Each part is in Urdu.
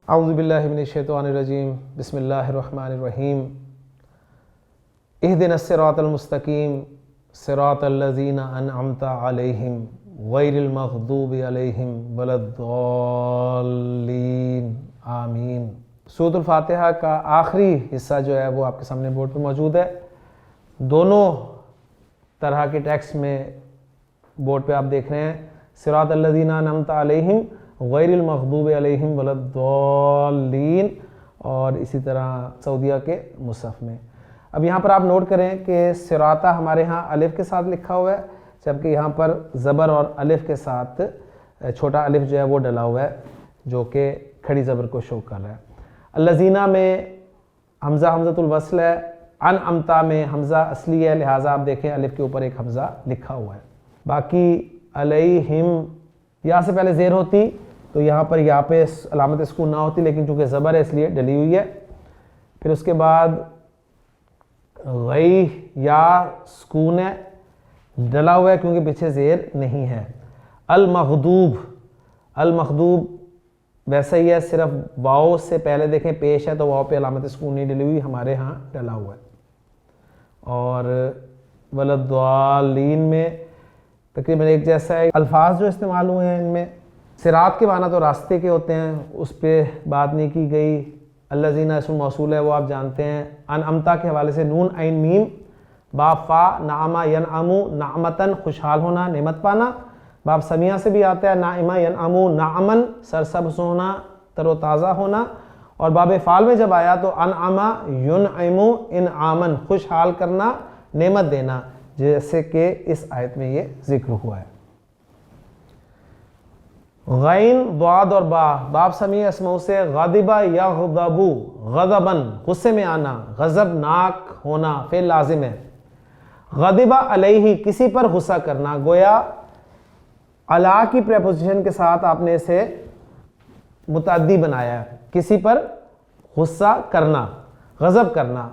اعوذ باللہ من الشیطان الرجیم بسم اللہ الرحمن الرحیم اہدنا الصراط المستقیم صراط الذین انعمت علیہم غیر المغضوب علیہم ولا الضالین آمین۔ سورۃ الفاتحہ کا آخری حصہ جو ہے وہ آپ کے سامنے بورڈ پر موجود ہے۔ دونوں طرح کے ٹیکسٹ میں بورڈ پہ آپ دیکھ رہے ہیں، صراط الذین انعمت علیہم غیر المغضوب علیہم ولا الضالین، اور اسی طرح سعودیہ کے مصحف میں۔ اب یہاں پر آپ نوٹ کریں کہ صراطہ ہمارے ہاں الف کے ساتھ لکھا ہوا ہے، جبکہ یہاں پر زبر اور الف کے ساتھ چھوٹا الف جو ہے وہ ڈلا ہوا ہے، جو کہ کھڑی زبر کو شو کر رہا ہے۔ الذین میں حمزہ حمزۃ الوصل ہے، انعمتا میں حمزہ اصلی ہے، لہٰذا آپ دیکھیں الف کے اوپر ایک حمزہ لکھا ہوا ہے۔ باقی علیہم یا سے پہلے زیر ہوتی تو یہاں پر یا پہ علامت سکون نہ ہوتی، لیکن چونکہ زبر ہے اس لیے ڈلی ہوئی ہے۔ پھر اس کے بعد غی یا سکون ہے، ڈلا ہوا ہے کیونکہ پیچھے زیر نہیں ہے۔ المغضوب ویسا ہی ہے، صرف واؤ سے پہلے دیکھیں پیش ہے تو واؤ پہ علامت سکون نہیں ڈلی ہوئی، ہمارے ہاں ڈلا ہوا ہے۔ اور ولدالین میں تقریباً ایک جیسا ہے۔ الفاظ جو استعمال ہوئے ہیں ان میں صراط کے معنی تو راستے کے ہوتے ہیں، اس پہ بات نہیں کی گئی۔ الذین اسم موصول ہے، وہ آپ جانتے ہیں۔ انعمتا کے حوالے سے نون عین میم باب فا، نعمہ ینعمو نعمتن خوشحال ہونا، نعمت پانا۔ باب سمیہ سے بھی آتا ہے نعمہ ینعمو نعمن سرسبز ہونا، تر و تازہ ہونا۔ اور باب فعل میں جب آیا تو انعمہ ینعمو انعامن خوشحال کرنا، نعمت دینا، جیسے کہ اس آیت میں یہ ذکر ہوا ہے۔ غین ضاد اور با باب سمیع اسماء سے غاضبہ یغضبو غضباً غصے میں آنا، غضب ناک ہونا، فعل لازم ہے۔ غضبہ علیہ کسی پر غصہ کرنا، گویا علا کی پریپوزیشن کے ساتھ آپ نے اسے متعدی بنایا ہے، کسی پر غصہ کرنا، غضب کرنا،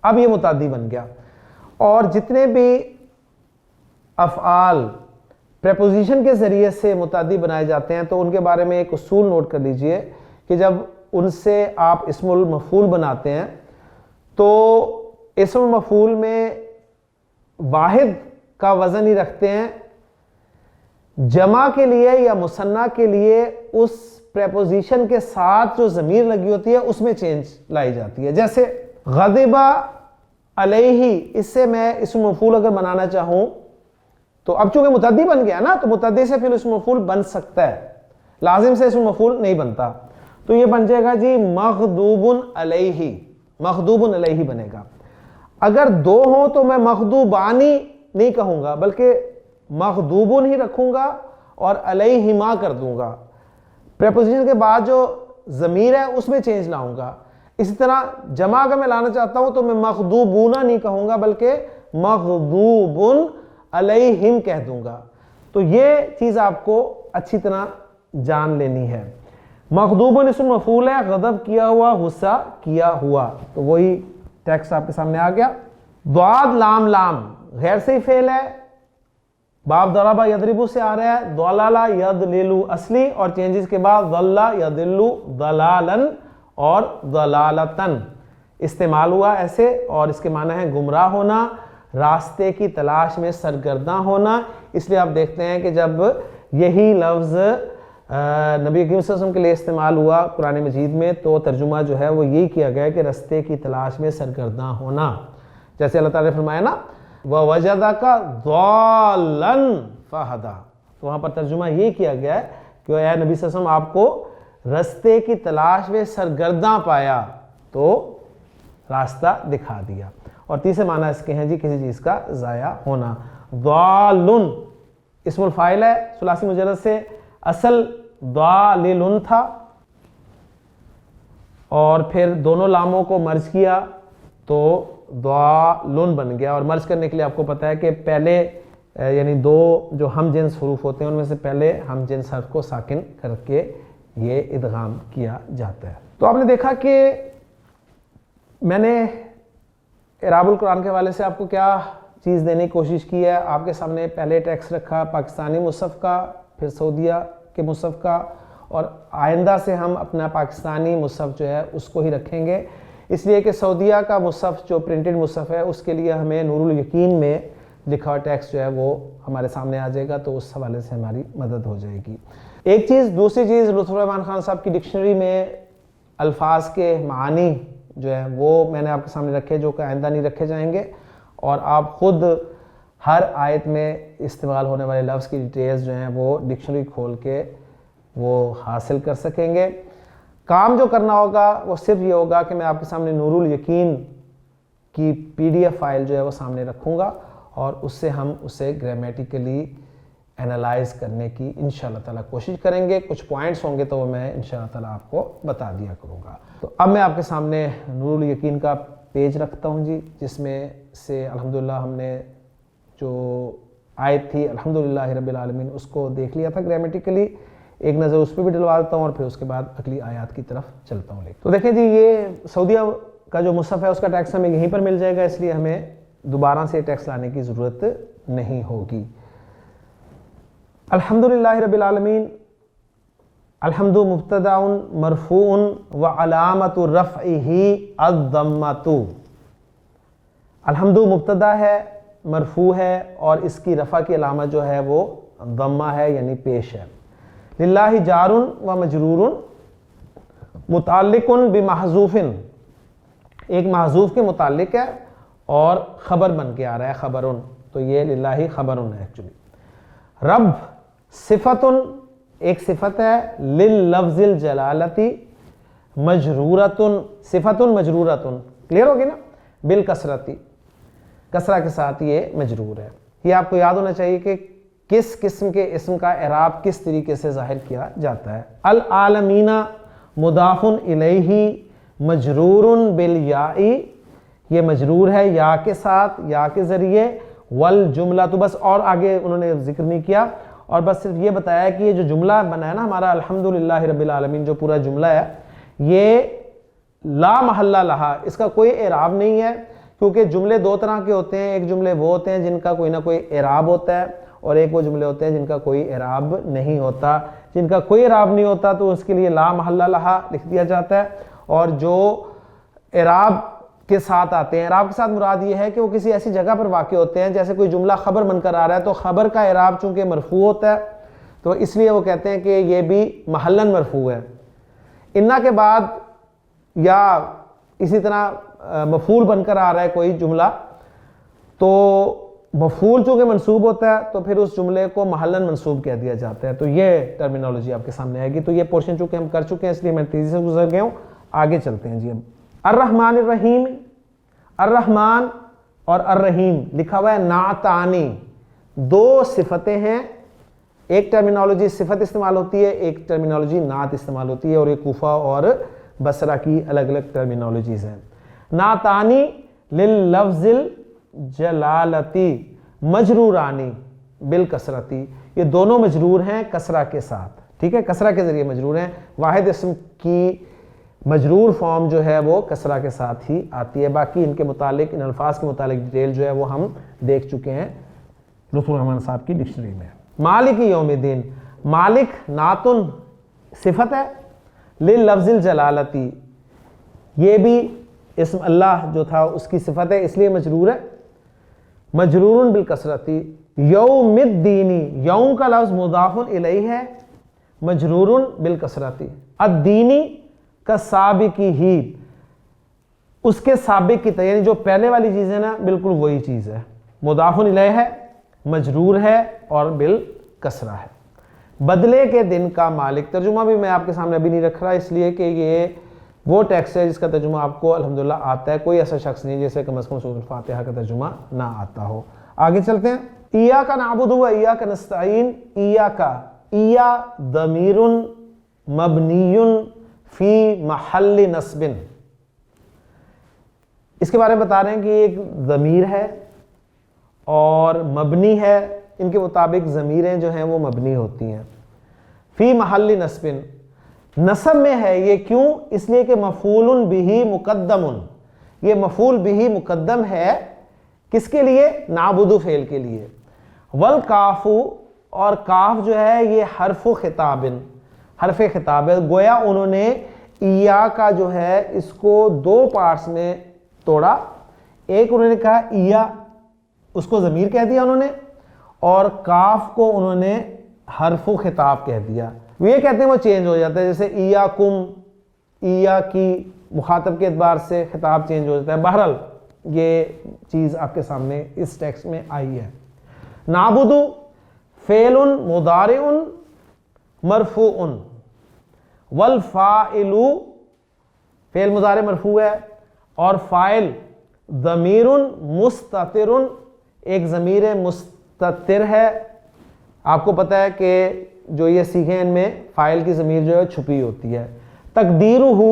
اب یہ متعدی بن گیا۔ اور جتنے بھی افعال پریپوزیشن کے ذریعے سے متعدی بنائے جاتے ہیں تو ان کے بارے میں ایک اصول نوٹ کر لیجئے کہ جب ان سے آپ اسم المفعول بناتے ہیں تو اسم المفعول میں واحد کا وزن ہی رکھتے ہیں، جمع کے لیے یا مثنیٰ کے لیے اس پریپوزیشن کے ساتھ جو ضمیر لگی ہوتی ہے اس میں چینج لائی جاتی ہے۔ جیسے غضبہ علیہ، اس سے میں اسم مفعول اگر بنانا چاہوں تو اب چونکہ متعدی بن گیا نا، تو متعدی سے پھر اسم مفعول بن سکتا ہے، لازم سے اسم مفعول نہیں بنتا۔ تو یہ بن جائے گا جی مغضوب علیہ، مغضوب علیہ بنے گا۔ اگر دو ہوں تو میں مغضوبانی نہیں کہوں گا بلکہ مغضوبن ہی رکھوں گا اور علیہما کر دوں گا، پریپوزیشن کے بعد جو ضمیر ہے اس میں چینج لاؤں گا۔ اسی طرح جمع اگر میں لانا چاہتا ہوں تو میں مغضوبون نہیں کہوں گا بلکہ مغضوبن علیہم کہہ دوں گا۔ تو یہ چیز آپ کو اچھی طرح جان لینی ہے۔ مغضوبن اسم مفعول ہے، غضب کیا ہوا، غصہ کیا ہوا، تو وہی ٹیکسٹ آپ کے سامنے آ گیا۔ ضاد لام لام غیر صحیح فعل ہے، باب ضربہ یضربو سے آ رہا ہے، ضلل یضلل اصلی، اور چینجز کے بعد ضل یضل ضلالا اور ضلالتن استعمال ہوا ایسے، اور اس کے معنی ہے گمراہ ہونا، راستے کی تلاش میں سرگرداں ہونا۔ اس لیے آپ دیکھتے ہیں کہ جب یہی لفظ نبی کریم صلی اللہ علیہ وسلم کے لیے استعمال ہوا قرآن مجید میں تو ترجمہ جو ہے وہ یہی کیا گیا کہ راستے کی تلاش میں سرگرداں ہونا، جیسے اللہ تعالیٰ نے فرمایا نا وَوَجَدَكَ ضَالًّا فَهَدَىٰ، تو وہاں پر ترجمہ یہی کیا گیا ہے کہ اے نبی صلی اللہ علیہ وسلم آپ کو راستے کی تلاش میں سرگرداں پایا تو راستہ دکھا دیا۔ اور تیسرے معنی اس کے ہیں جی کسی چیز کا ضائع ہونا۔ ضالٌ اسم الفاعل ہے ثلاثی مجرد سے، اصل ضالل تھا اور پھر دونوں لاموں کو مرج کیا تو ضالٌ بن گیا۔ اور مرج کرنے کے لیے آپ کو پتہ ہے کہ پہلے یعنی دو جو ہم جنس حروف ہوتے ہیں ان میں سے پہلے ہم جنس حرف کو ساکن کر کے یہ ادغام کیا جاتا ہے۔ تو آپ نے دیکھا کہ میں نے اعراب القرآن کے حوالے سے آپ کو کیا چیز دینے کی کوشش کی ہے۔ آپ کے سامنے پہلے ٹیکسٹ رکھا پاکستانی مصحف کا، پھر سعودیہ کے مصحف کا، اور آئندہ سے ہم اپنا پاکستانی مصحف جو ہے اس کو ہی رکھیں گے، اس لیے کہ سعودیہ کا مصحف جو پرنٹڈ مصحف ہے اس کے لیے ہمیں نور الیقین میں لکھا ہوا ٹیکسٹ جو ہے وہ ہمارے سامنے آ جائے گا، تو اس حوالے سے ہماری مدد ہو جائے گی۔ ایک چیز، دوسری چیز، لطف الرحمان خان صاحب کی ڈکشنری میں الفاظ کے معانی جو ہے وہ میں نے آپ کے سامنے رکھے، جو کہ آئندہ نہیں رکھے جائیں گے، اور آپ خود ہر آیت میں استعمال ہونے والے لفظ کی ڈیٹیلز جو ہیں وہ ڈکشنری کھول کے وہ حاصل کر سکیں گے۔ کام جو کرنا ہوگا وہ صرف یہ ہوگا کہ میں آپ کے سامنے نور الیقین کی PDF فائل جو ہے وہ سامنے رکھوں گا، اور اس سے ہم اسے گرامیٹیکلی انالائز کرنے کی انشاءاللہ تعالیٰ کوشش کریں گے۔ کچھ پوائنٹس ہوں گے تو وہ میں انشاءاللہ تعالیٰ آپ کو بتا دیا کروں گا۔ تو اب میں آپ کے سامنے نور الیقین کا پیج رکھتا ہوں جی، جس میں سے الحمدللہ ہم نے جو آیت تھی الحمدللہ رب العالمین اس کو دیکھ لیا تھا گرامیٹیکلی، ایک نظر اس پہ بھی ڈلوا دیتا ہوں اور پھر اس کے بعد اگلی آیات کی طرف چلتا ہوں۔ تو دیکھیں جی، یہ سعودیہ کا جو مصحف ہے اس کا ٹیکسٹ ہمیں یہیں پر مل جائے گا، اس لیے ہمیں دوبارہ سے ٹیکسٹ لانے کی ضرورت نہیں ہوگی۔ الحمدللہ رب العالمین، الحمد مبتدأ مرفوع وعلامت رفعہ الضمۃ۔ الحمد مبتدا ہے، مرفوع ہے، اور اس کی رفع کی علامت جو ہے وہ ضمہ ہے، یعنی پیش ہے۔ للہ جار و مجرور متعلق بمحذوف، ایک محذوف کے متعلق ہے اور خبر بن کے آ رہا ہے، خبرن، تو یہ للہ خبرن ہے ایکچولی۔ رب صفت، ایک صفت ہے، لللفظ الجلالتی مجرورۃ، صفت مجرورۃ، کلیئر ہوگی نا، بالکسرتی، کسرہ کے ساتھ یہ مجرور ہے۔ یہ آپ کو یاد ہونا چاہیے کہ کس قسم کے اسم کا اعراب کس طریقے سے ظاہر کیا جاتا ہے۔ العالمین مضاف الیہ مجرور بالیاء، یہ مجرور ہے یا کے ساتھ، یا کے ذریعے، والجملہ، تو بس اور آگے انہوں نے ذکر نہیں کیا، اور بس صرف یہ بتایا کہ یہ جو جملہ بنا ہے نا ہمارا الحمدللہ رب العالمین، جو پورا جملہ ہے یہ لا محلہ لہا، اس کا کوئی اعراب نہیں ہے، کیونکہ جملے دو طرح کے ہوتے ہیں، ایک جملے وہ ہوتے ہیں جن کا کوئی نہ کوئی اعراب ہوتا ہے، اور ایک وہ جملے ہوتے ہیں جن کا کوئی اعراب نہیں ہوتا۔ جن کا کوئی اعراب نہیں ہوتا تو اس کے لیے لا محلہ لہا لکھ دیا جاتا ہے، اور جو اعراب کے ساتھ آتے ہیں، اعراب کے ساتھ مراد یہ ہے کہ وہ کسی ایسی جگہ پر واقع ہوتے ہیں، جیسے کوئی جملہ خبر بن کر آ رہا ہے تو خبر کا اعراب چونکہ مرفوع ہوتا ہے تو اس لیے وہ کہتے ہیں کہ یہ بھی محلاً مرفوع ہے۔ انا کے بعد یا اسی طرح مفعول بن کر آ رہا ہے کوئی جملہ، تو مفعول چونکہ منصوب ہوتا ہے تو پھر اس جملے کو محلاً منصوب کہہ دیا جاتا ہے، تو یہ ٹرمینالوجی آپ کے سامنے آئے گی۔ تو یہ پورشن چونکہ ہم کر چکے ہیں اس لیے میں تیزی سے گزر گیا ہوں، آگے چلتے ہیں جی۔ اب الرحمن الرحیم، الرحمن اور الرحیم لکھا ہوا ہے نعتانی، دو صفتیں ہیں، ایک ٹرمینالوجی صفت استعمال ہوتی ہے، ایک ٹرمینالوجی نعت استعمال ہوتی ہے، اور یہ کوفہ اور بصرہ کی الگ الگ ٹرمینالوجیز ہیں۔ نعتانی لللفظ الجلالتی مجرورانی بالکسرتی، یہ دونوں مجرور ہیں کسرہ کے ساتھ، ٹھیک ہے، کسرہ کے ذریعے مجرور ہیں۔ واحد اسم کی مجرور فارم جو ہے وہ کسرہ کے ساتھ ہی آتی ہے، باقی ان کے متعلق، ان الفاظ کے متعلق ڈیٹیل جو ہے وہ ہم دیکھ چکے ہیں لطف الرحمان صاحب کی ڈکشنری میں۔ مالک یوم الدین، مالک نعتن صفت ہے، لللفظ الجلالتی، یہ بھی اسم اللہ جو تھا اس کی صفت ہے اس لیے مجرور ہے، مجرور بالکسرتی۔ یوم الدینی، یوم کا لفظ مضاف الیہ ہے، مجرور بالکسرتی۔ الدینی کا سابقی ہی، اس کے سابق کی طرح، یعنی جو پہلے والی چیز ہے نا بالکل وہی چیز ہے، مضاف الیہ ہے، مجرور ہے اور بالکسرہ ہے۔ بدلے کے دن کا مالک، ترجمہ بھی میں آپ کے سامنے ابھی نہیں رکھ رہا اس لیے کہ یہ وہ ٹیکسٹ ہے جس کا ترجمہ آپ کو الحمدللہ آتا ہے، کوئی ایسا شخص نہیں جیسے کم از کم سورۃ الفاتحہ کا ترجمہ نہ آتا ہو۔ آگے چلتے ہیں۔ ایاک نعبد و ایاک نستعین، ایاک، ایا ضمیر مبنی فی محل نصب، اس کے بارے میں بتا رہے ہیں کہ ایک ضمیر ہے اور مبنی ہے، ان کے مطابق ضمیریں جو ہیں وہ مبنی ہوتی ہیں۔ فی محل نصب، نصب میں ہے، یہ کیوں؟ اس لیے کہ مفعول بہ مقدم، یہ مفعول بہ مقدم ہے کس کے لیے؟ نعبد فعل کے لیے۔ والکاف، اور کاف جو ہے یہ حرف خطاب، حرف خطاب ہے. گویا انہوں نے ایا کا جو ہے اس کو دو پارٹس میں توڑا. ایک انہوں نے کہا ایا، اس کو ضمیر کہہ دیا انہوں نے، اور کاف کو انہوں نے حرف خطاب کہہ دیا. یہ کہتے ہیں وہ چینج ہو جاتا ہے، جیسے ایاکم، ایا کی مخاطب کے اعتبار سے خطاب چینج ہو جاتا ہے. بہرحال یہ چیز آپ کے سامنے اس ٹیکسٹ میں آئی ہے. نعبد فعل مضارع مرفوع، والفاعل فعل مضارع مرفوع ہے، اور فاعل ضمیر مستتر، ایک ضمیر مستتر ہے. آپ کو پتہ ہے کہ جو یہ سیکھیں ان میں فاعل کی ضمیر جو ہے چھپی ہوتی ہے. تقدیرہ،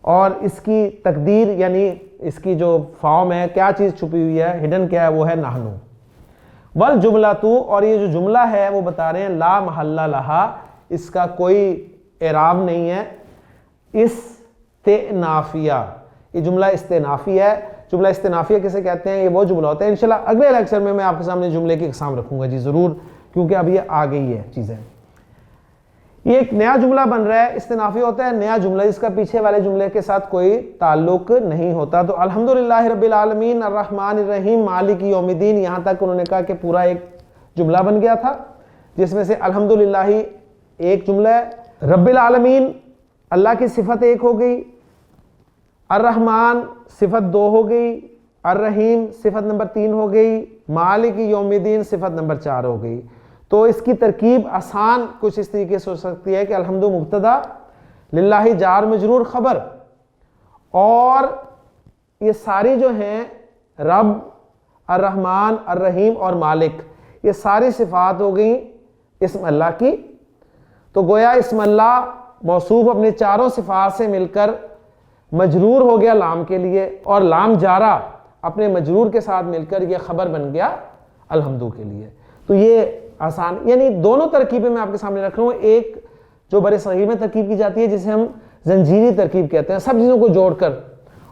اور اس کی تقدیر یعنی اس کی جو فارم ہے، کیا چیز چھپی ہوئی ہے، ہڈن کیا ہے، وہ ہے نحنو. والجملۃ، اور یہ جو جملہ ہے وہ بتا رہے ہیں لا محل لہا، اس کا کوئی اعراب نہیں ہے. استئنافیہ، یہ جملہ استئنافی ہے. جملہ استئنافیہ کسے کہتے ہیں؟ یہ وہ جملہ ہوتا ہے. انشاءاللہ اگلے لیکچر میں آپ کے سامنے جملے کی اقسام رکھوں گا جی ضرور، کیونکہ اب یہ آ گئی ہے چیزیں. یہ ایک نیا جملہ بن رہا ہے، استئنافی ہوتا ہے نیا جملہ جس کا پیچھے والے جملے کے ساتھ کوئی تعلق نہیں ہوتا. تو الحمدللہ رب العالمین الرحمن الرحیم مالک یوم الدین، یہاں تک انہوں نے کہا کہ پورا ایک جملہ بن گیا تھا، جس میں سے الحمدللہ ایک جملہ ہے. رب العالمین اللہ کی صفت ایک ہو گئی، الرحمن صفت دو ہو گئی، الرحیم صفت نمبر 3 ہو گئی، مالک یوم الدین صفت نمبر 4 ہو گئی. تو اس کی ترکیب آسان کچھ اس طریقے سے ہو سکتی ہے کہ الحمد مبتدا، للہ جار مجرور خبر، اور یہ ساری جو ہیں رب، الرحمن، الرحیم اور مالک، یہ ساری صفات ہو گئیں اسم اللہ کی. تو گویا اسم اللہ موصوف اپنے چاروں صفات سے مل کر مجرور ہو گیا لام کے لیے، اور لام جارہ اپنے مجرور کے ساتھ مل کر یہ خبر بن گیا الحمدو کے لیے. تو یہ آسان، یعنی دونوں ترکیبیں میں آپ کے سامنے رکھ رہا ہوں. ایک جو برے صغیر میں ترکیب کی جاتی ہے جسے ہم زنجیری ترکیب کہتے ہیں، سب چیزوں کو جوڑ کر،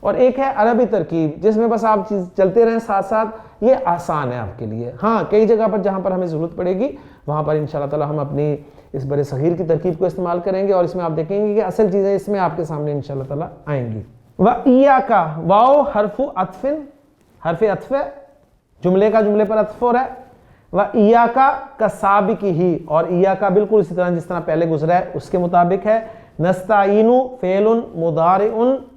اور ایک ہے عربی ترکیب جس میں بس آپ چیز چلتے رہیں ساتھ ساتھ. یہ آسان ہے آپ کے لیے. ہاں کئی جگہ پر جہاں پر ہمیں ضرورت پڑے گی وہاں پر انشاءاللہ تعالی ہم اپنی اس برے صغیر کی ترکیب کو استعمال کریں گے، اور اس میں آپ دیکھیں گے کہ اصل چیزیں اس میں آپ کے سامنے انشاءاللہ تعالی آئیں گی. وَإِيَّاكَ، واو حرف عطف، حرف عطف ہے، جملے کا جملے پر عطف ہو رہا ہے. وَإِيَّاكَ كَسَابِقِهِ، اور ایاکا بالکل اسی طرح جس طرح پہلے گزرا ہے اس کے مطابق ہے. نستعین فعل مضارع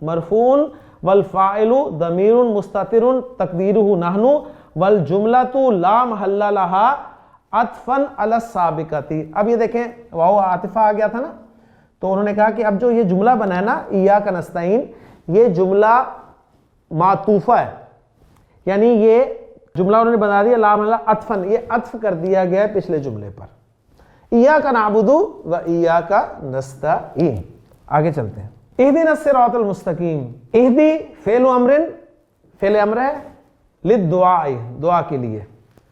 مرفوع، والفاعل ضمیر مستتر تقدیرہ نحن، والجملۃ لا محل لها عطفا علی السابقۃ. اب یہ دیکھیں واو عاطفہ آ گیا تھا نا، تو انہوں نے کہا کہ اب جو یہ جملہ بنا ہے نا ایاک نستعین، یہ جملہ معطوفہ ہے، یعنی یہ جملہ انہوں نے بنا دیا لا محل عطفاً، یہ عطف کر دیا گیا ہے پچھلے جملے پر. ایاک نعبد و ایاک نستعین. آگے چلتے ہیں. اہدنا الصراط المستقیم. اہدی فعل امر، فعل امر ہے، للدعاء، دعا کے لیے،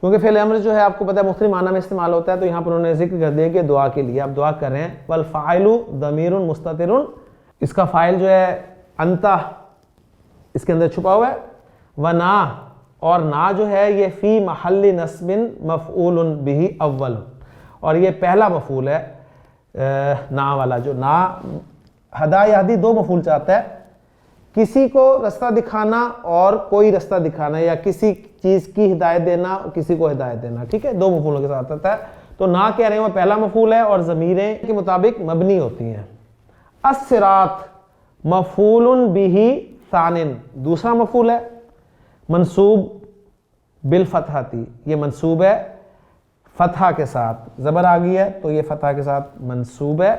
کیونکہ فعل امر جو ہے آپ کو پتہ ہے مختلف معنی میں استعمال ہوتا ہے، تو یہاں پر انہوں نے ذکر کر دیا کہ دعا کے لیے آپ دعا کر رہے ہیں. والفاعل ضمیر مستتر، اس کا فاعل جو ہے انت اس کے اندر چھپا ہوا ہے. ونا، اور نا جو ہے یہ فی محل نصب مفعول بہ اول، اور یہ پہلا مفعول ہے نا والا. جو نا ہدا یہدی دو مفعول چاہتا ہے، کسی کو رستہ دکھانا اور کوئی رستہ دکھانا، یا کسی چیز کی ہدایت دینا کسی کو ہدایت دینا، ٹھیک ہے، دو مفعولوں کے ساتھ آتا ہے. تو نا کہہ رہے ہیں وہ پہلا مفعول ہے، اور ضمیریں کے مطابق مبنی ہوتی ہیں. الصراط مفعول بہ ثان، دوسرا مفعول ہے، منصوب بالفتحۃ، یہ منصوب ہے فتحہ کے ساتھ، زبر آ گئی ہے تو یہ فتحہ کے ساتھ منصوب ہے.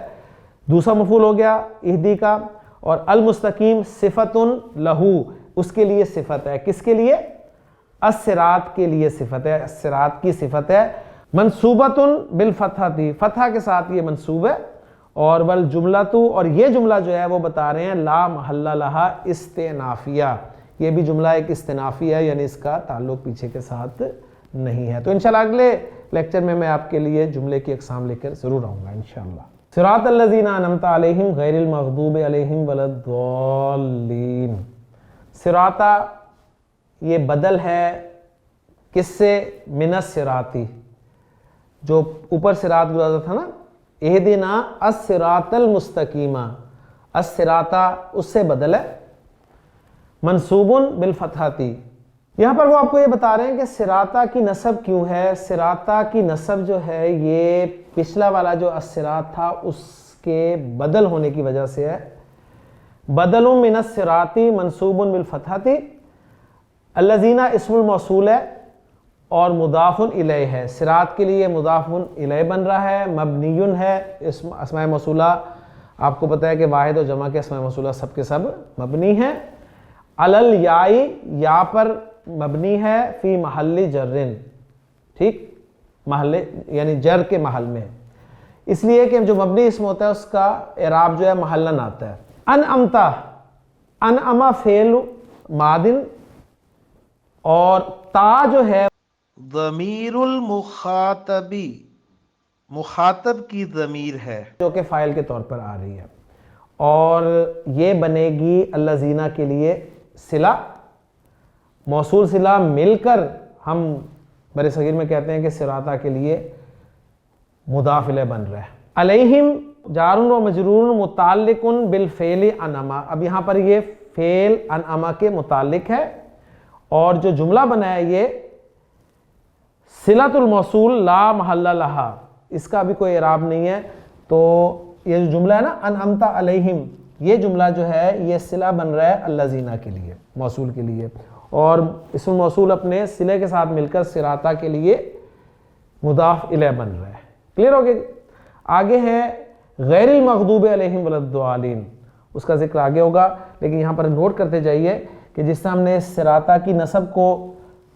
دوسرا مفعول ہو گیا اہدی کا. اور المستقیم صفت لہو، اس کے لیے صفت ہے، کس کے لیے؟ الصراط کے لیے صفت ہے، الصراط کی صفت ہے. منصوبۃ بالفتحۃ، فتحہ کے ساتھ یہ منصوب ہے. اور والجملۃ، اور یہ جملہ جو ہے وہ بتا رہے ہیں لا محل لہا استئنافیہ، یہ بھی جملہ ایک استئنافی ہے، یعنی اس کا تعلق پیچھے کے ساتھ نہیں ہے. تو انشاءاللہ اگلے لیکچر میں آپ کے لیے جملے کی اقسام لے کر ضرور آؤں گا انشاءاللہ. صراط الذین انعمت علیہم غیر المغضوب علیہم ولا الضالین. صراطہ یہ بدل ہے کس سے؟ من الصراطی، جو اوپر صراط گزرا تھا نا اہدنا الصراط المستقیم، الصراط اس سے بدل ہے، منصوب بالفتحتی، یہاں پر وہ آپ کو یہ بتا رہے ہیں کہ صراطہ کی نسب کیوں ہے. صراطہ کی نسب جو ہے یہ پچھلا والا جو الصراط تھا اس کے بدل ہونے کی وجہ سے ہے. بدل من الصراط منصوب بالفتحتی، الذین اسم الموصول ہے اور مضاف الیہ ہے. صراط کے لیے مضاف الیہ بن رہا ہے، مبنی ہے، اسماء موصولہ آپ کو پتہ ہے کہ واحد و جمع کے اسماء موصولہ سب کے سب مبنی ہیں. علل یائی، یا پر مبنی ہے، فی محل جرن، ٹھیک، محل یعنی جر کے محل میں، اس لیے کہ جو مبنی اسم ہوتا ہے اس کا اعراب جو ہے محلن آتا ہے. انعمتا، انعما فعل ماضٍ اور تا جو ہے ضمیر المخاطبی، مخاطب کی ضمیر ہے جو کہ فاعل کے طور پر آ رہی ہے، اور یہ بنے گی الذین کے لیے صلہ، موصول صلہ مل کر ہم بر صغیر میں کہتے ہیں کہ صراطہ کے لیے مضاف الیہ بن رہا ہے. علیہم جار و مجرور متعلق بالفعل انعما، اب یہاں پر یہ فعل انعما کے متعلق ہے، اور جو جملہ بنا ہے یہ صلۃ الموصول لا محل لہا، اس کا بھی کوئی اعراب نہیں ہے. تو یہ جو جملہ ہے نا انعمت علیہم، یہ جملہ جو ہے یہ صلہ بن رہا ہے الذین کے لیے، موصول کے لیے، اور اسم موصول اپنے صلے کے ساتھ مل کر صراطہ کے لیے مضاف الیہ بن رہا ہے. کلیئر ہو گیا؟ آگے ہے غیر المغضوب علیہم ولا الضالین، اس کا ذکر آگے ہوگا، لیکن یہاں پر نوٹ کرتے جائیے کہ جس طرح ہم نے صراطہ کی نسب کو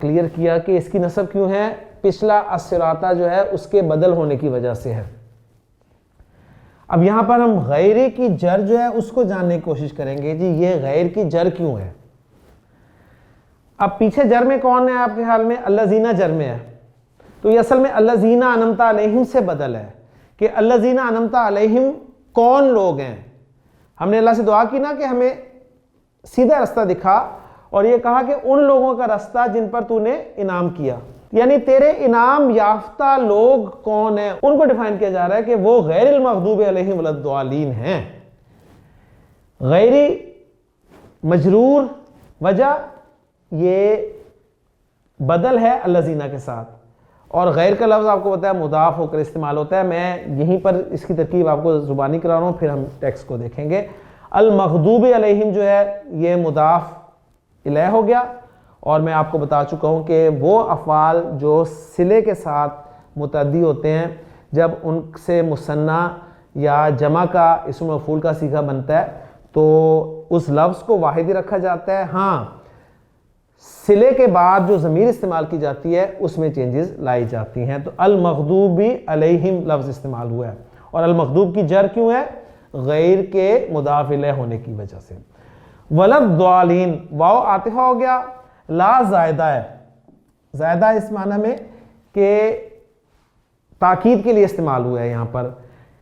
کلیئر کیا کہ اس کی نسب کیوں ہے، پچھلا الصراطہ جو ہے اس کے بدل ہونے کی وجہ سے ہے. اب یہاں پر ہم غیر کی جر جو ہے اس کو جاننے کی کوشش کریں گے. جی یہ غیر کی جر کیوں ہے؟ اب پیچھے جر میں کون ہے آپ کے خیال میں؟ الذین جر میں ہے، تو یہ اصل میں الذین انعمت علیہم سے بدل ہے کہ الذین انعمت علیہم کون لوگ ہیں. ہم نے اللہ سے دعا کی نا کہ ہمیں سیدھا رستہ دکھا، اور یہ کہا کہ ان لوگوں کا رستہ جن پر تو نے انعام کیا، یعنی تیرے انعام یافتہ لوگ کون ہیں ان کو ڈیفائن کیا جا رہا ہے کہ وہ غیر المغضوب علیہم ولا الضالین ہیں. غیری مجرور وجہ یہ بدل ہے الذین کے ساتھ، اور غیر کا لفظ آپ کو پتا ہے مضاف ہو کر استعمال ہوتا ہے. میں یہیں پر اس کی ترکیب آپ کو زبانی کرا رہا ہوں، پھر ہم ٹیکسٹ کو دیکھیں گے. المغضوب علیہم جو ہے یہ مضاف الیہ ہو گیا، اور میں آپ کو بتا چکا ہوں کہ وہ افعال جو صلے کے ساتھ متعدی ہوتے ہیں جب ان سے مثنیٰ یا جمع کا اسم مفعول کا صیغہ بنتا ہے تو اس لفظ کو واحد ہی رکھا جاتا ہے. ہاں صلے کے بعد جو ضمیر استعمال کی جاتی ہے اس میں چینجز لائی جاتی ہیں. تو المغضوب علیہم لفظ استعمال ہوا ہے، اور المغضوب کی جر کیوں ہے؟ غیر کے مضاف الیہ ہونے کی وجہ سے. وللضالین واو عاطفہ ہو گیا، لا زائدہ ہے، زائدہ اس معنی میں کہ تاکید کے لیے استعمال ہوا ہے. یہاں پر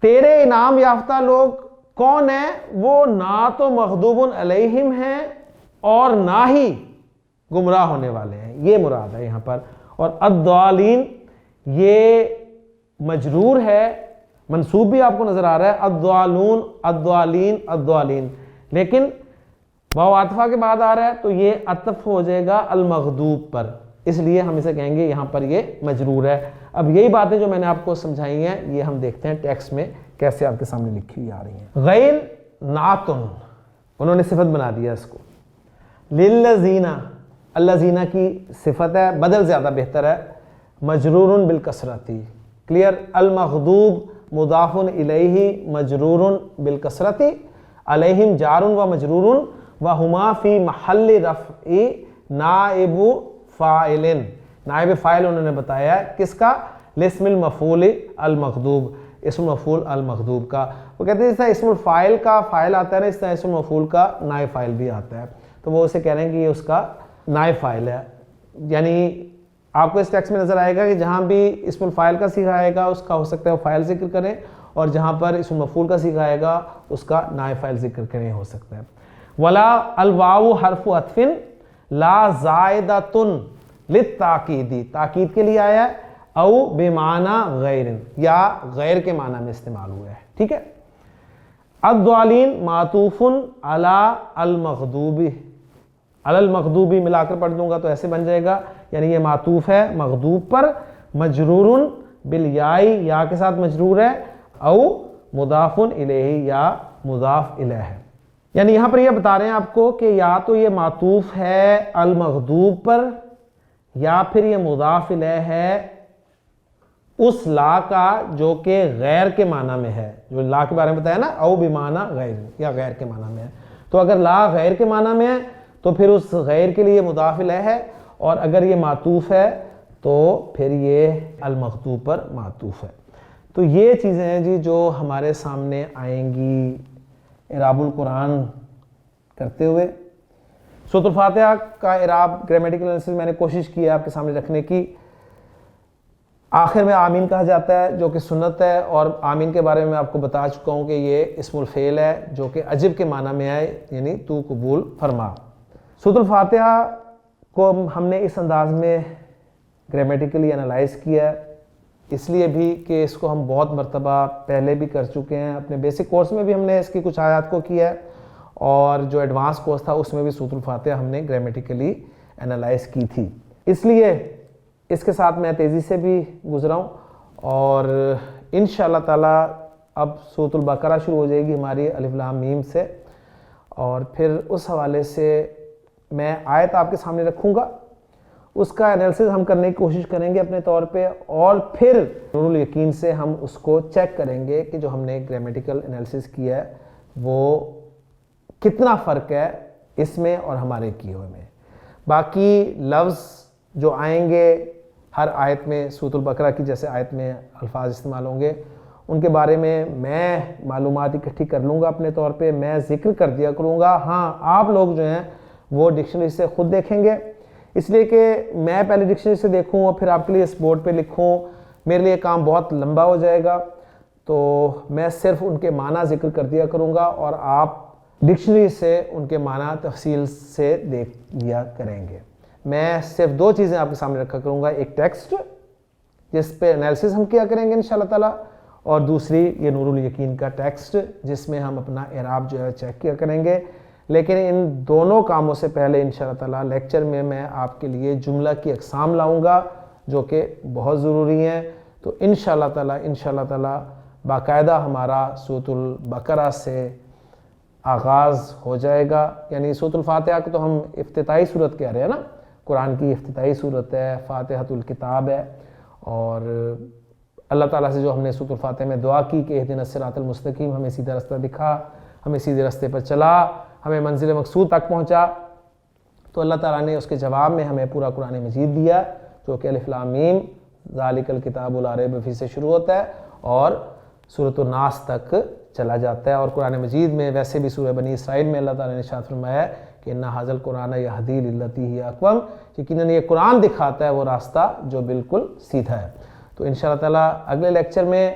تیرے انعام یافتہ لوگ کون ہیں؟ وہ نہ تو مغضوب علیہم ہیں اور نہ ہی گمراہ ہونے والے ہیں، یہ مراد ہے یہاں پر. اور الضالین یہ مجرور ہے، منصوب بھی آپ کو نظر آ رہا ہے، الضالون الضالین الضالین، لیکن واو عاطفہ کے بعد آ رہا ہے تو یہ عطف ہو جائے گا المغضوب پر، اس لیے ہم اسے کہیں گے یہاں پر یہ مجرور ہے. اب یہی باتیں جو میں نے آپ کو سمجھائی ہیں یہ ہم دیکھتے ہیں ٹیکسٹ میں کیسے آپ کے سامنے لکھی ہوئی آ رہی ہیں. غیر نعتن انہوں نے صفت بنا دیا اس کو. للذین الذین کی صفت ہے، بدل زیادہ بہتر ہے، مجرور بالکسرتی. کلیئر؟ المغضوب مضاف الیہ مجرور بالکسرتی، علیہم جار و مجرور وہما فی محل رفع نائب فاعل. نائب فاعل انہوں نے بتایا کس کا؟ لاسم المفعول المغضوب، اسم مفعول المغضوب کا. وہ کہتے ہیں جس طرح اسم الفاعل کا فاعل آتا ہے نا، اس طرح اسم مفعول کا نائب فاعل بھی آتا ہے، تو وہ اسے کہہ رہے ہیں کہ یہ اس کا نائب فاعل ہے. یعنی آپ کو اس ٹیکسٹ میں نظر آئے گا کہ جہاں بھی اسم الفاعل کا صیغہ آئے گا اس کا ہو سکتا ہے وہ فاعل ذکر کریں، اور جہاں پر اسم مفعول کا صیغہ آئے گا اس کا نائب فاعل ذکر کریں ہو سکتا ہے. ولا الواو حرف عطف لا زائدۃ للتاکید، تاکید کے لیے آیا ہے. او بمعنی غیر، یا غیر کے معنی میں استعمال ہوا ہے، ٹھیک ہے۔ الضالین معطوف علی المغضوب، علی المغضوب ملا کر پڑھ دوں گا تو ایسے بن جائے گا، یعنی یہ معطوف ہے مغضوب پر، مجرور بالیاء، یا کے ساتھ مجرور ہے، او مضاف الیہ، یا مضاف الیہ ہے۔ یعنی یہاں پر یہ بتا رہے ہیں آپ کو کہ یا تو یہ معطوف ہے المغضوب پر، یا پھر یہ مضاف الیہ ہے اس لا کا جو کہ غیر کے معنی میں ہے، جو لا کے بارے میں بتایا نا، او بمعنی غیر، یا غیر کے معنی میں ہے۔ تو اگر لا غیر کے معنی میں ہے تو پھر اس غیر کے لیے مضاف الیہ ہے، اور اگر یہ معطوف ہے تو پھر یہ المغضوب پر معطوف ہے۔ تو یہ چیزیں ہیں جی جو ہمارے سامنے آئیں گی اعراب القرآن کرتے ہوئے۔ سورۃ الفاتحہ کا اعراب گرامیٹیکل انالیسس میں نے کوشش کی ہے آپ کے سامنے رکھنے کی۔ آخر میں آمین کہا جاتا ہے جو کہ سنت ہے، اور آمین کے بارے میں آپ کو بتا چکا ہوں کہ یہ اسم الفعل ہے جو کہ عجب کے معنی میں ہے، یعنی تو قبول فرما۔ سورۃ الفاتحہ کو ہم نے اس انداز میں گرامیٹیکلی انالائز کیا ہے، اس لیے بھی کہ اس کو ہم بہت مرتبہ پہلے بھی کر چکے ہیں، اپنے بیسک کورس میں بھی ہم نے اس کی کچھ آیات کو کیا ہے، اور جو ایڈوانس کورس تھا اس میں بھی سورۃ الفاتحہ ہم نے گرامیٹیکلی انالائز کی تھی۔ اس لیے اس کے ساتھ میں تیزی سے بھی گزرا ہوں، اور انشاءاللہ تعالی اب سورۃ البقرہ شروع ہو جائے گی ہماری الف لام میم سے، اور پھر اس حوالے سے میں آیت آپ کے سامنے رکھوں گا، اس کا انالیسس ہم کرنے کی کوشش کریں گے اپنے طور پہ، اور پھر نور الیقین سے ہم اس کو چیک کریں گے کہ جو ہم نے گرامیٹیکل انالیسس کیا ہے وہ کتنا فرق ہے اس میں اور ہمارے کیے ہوئے میں۔ باقی لفظ جو آئیں گے ہر آیت میں، سورۃ البقرہ کی جیسے آیت میں الفاظ استعمال ہوں گے، ان کے بارے میں معلومات اکٹھی کر لوں گا اپنے طور پہ، میں ذکر کر دیا کروں گا۔ ہاں آپ لوگ جو ہیں وہ ڈکشنری سے خود دیکھیں گے، اس لیے کہ میں پہلے ڈکشنری سے دیکھوں اور پھر آپ کے لیے اس بورڈ پہ لکھوں، میرے لیے کام بہت لمبا ہو جائے گا، تو میں صرف ان کے معنی ذکر کر دیا کروں گا، اور آپ ڈکشنری سے ان کے معنی تفصیل سے دیکھ لیا کریں گے۔ میں صرف دو چیزیں آپ کے سامنے رکھا کروں گا، ایک ٹیکسٹ جس پہ انالیسس ہم کیا کریں گے انشاءاللہ تعالی، اور دوسری یہ نور الیقین کا ٹیکسٹ جس میں ہم اپنا اعراب جو ہے چیک کیا کریں گے۔ لیکن ان دونوں کاموں سے پہلے انشاءاللہ تعالی لیکچر میں آپ کے لیے جملہ کی اقسام لاؤں گا جو کہ بہت ضروری ہیں۔ تو انشاءاللہ تعالی باقاعدہ ہمارا سورۃ البقرہ سے آغاز ہو جائے گا، یعنی سورۃ الفاتحہ کو تو ہم افتتاحی صورت کہہ رہے ہیں نا، قرآن کی افتتاحی صورت ہے، فاتحۃ الکتاب ہے، اور اللہ تعالیٰ سے جو ہم نے سورۃ الفاتحہ میں دعا کی کہ اہدنا الصراط المستقیم، ہمیں سیدھا رستہ دکھا، ہمیں سیدھے رستے پر چلا، ہمیں منزل مقصود تک پہنچا، تو اللہ تعالیٰ نے اس کے جواب میں ہمیں پورا قرآن مجید دیا جو کہ الف لام میم ذالک الکتاب لا ریب فیہ سے شروع ہوتا ہے اور سورۃ الناس تک چلا جاتا ہے۔ اور قرآن مجید میں ویسے بھی سورہ بنی اسرائیل میں اللہ تعالیٰ نے ارشاد فرمایا ہے کہ ان ھذا القرآن یہدی للتی ہی اقوم، یقیناً یہ قرآن دکھاتا ہے وہ راستہ جو بالکل سیدھا ہے۔ تو انشاءاللہ تعالیٰ اگلے لیکچر میں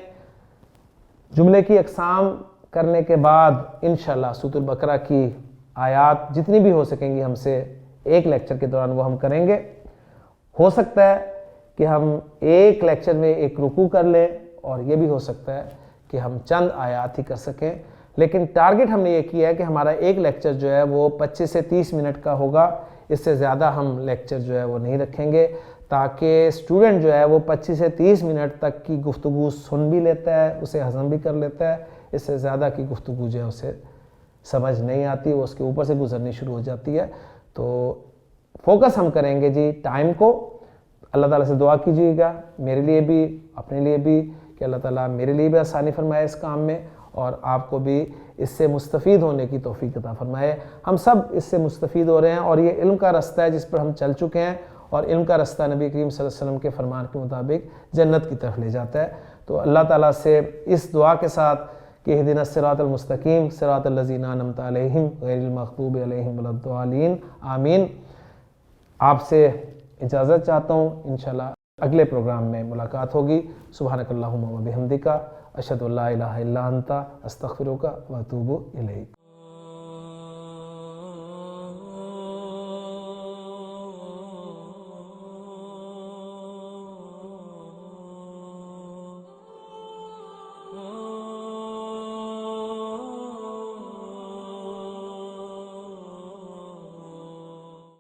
جملے کی اقسام کرنے کے بعد انشاءاللہ سورۃ البقرہ کی آیات جتنی بھی ہو سکیں گی ہم سے ایک لیکچر کے دوران وہ ہم کریں گے۔ ہو سکتا ہے کہ ہم ایک لیکچر میں ایک رکوع کر لیں، اور یہ بھی ہو سکتا ہے کہ ہم چند آیات ہی کر سکیں، لیکن ٹارگٹ ہم نے یہ کیا ہے کہ ہمارا ایک لیکچر جو ہے وہ 25 سے 30 منٹ کا ہوگا، اس سے زیادہ ہم لیکچر جو ہے وہ نہیں رکھیں گے، تاکہ اسٹوڈنٹ جو ہے وہ 25 سے 30 منٹ تک کی گفتگو سن بھی لیتا ہے، اسے ہضم بھی کر لیتا ہے، اس سے زیادہ کی گفتگو جو ہے اسے سمجھ نہیں آتی، وہ اس کے اوپر سے گزرنی شروع ہو جاتی ہے۔ تو فوکس ہم کریں گے جی ٹائم کو۔ اللہ تعالیٰ سے دعا کیجیے گا میرے لیے بھی، اپنے لیے بھی، کہ اللہ تعالیٰ میرے لیے بھی آسانی فرمائے اس کام میں، اور آپ کو بھی اس سے مستفید ہونے کی توفیق عطا فرمائے۔ ہم سب اس سے مستفید ہو رہے ہیں، اور یہ علم کا رستہ ہے جس پر ہم چل چکے ہیں، اور علم کا رستہ نبی کریم صلی اللہ علیہ وسلم کے فرمان کے مطابق جنت کی طرف لے جاتا ہے۔ تو اللہ تعالیٰ سے اس دعا کے ساتھ کہ اہدنا الصراط المستقیم صراط الذین انعمت علیہم غیر المغضوب علیہم ولا الضالین، آمین، آپ سے اجازت چاہتا ہوں۔ انشاءاللہ اگلے پروگرام میں ملاقات ہوگی۔ سبحانک اللہم و بحمدک، اشہد ان لا الہ الا انت، استغفرک و اتوب الیک۔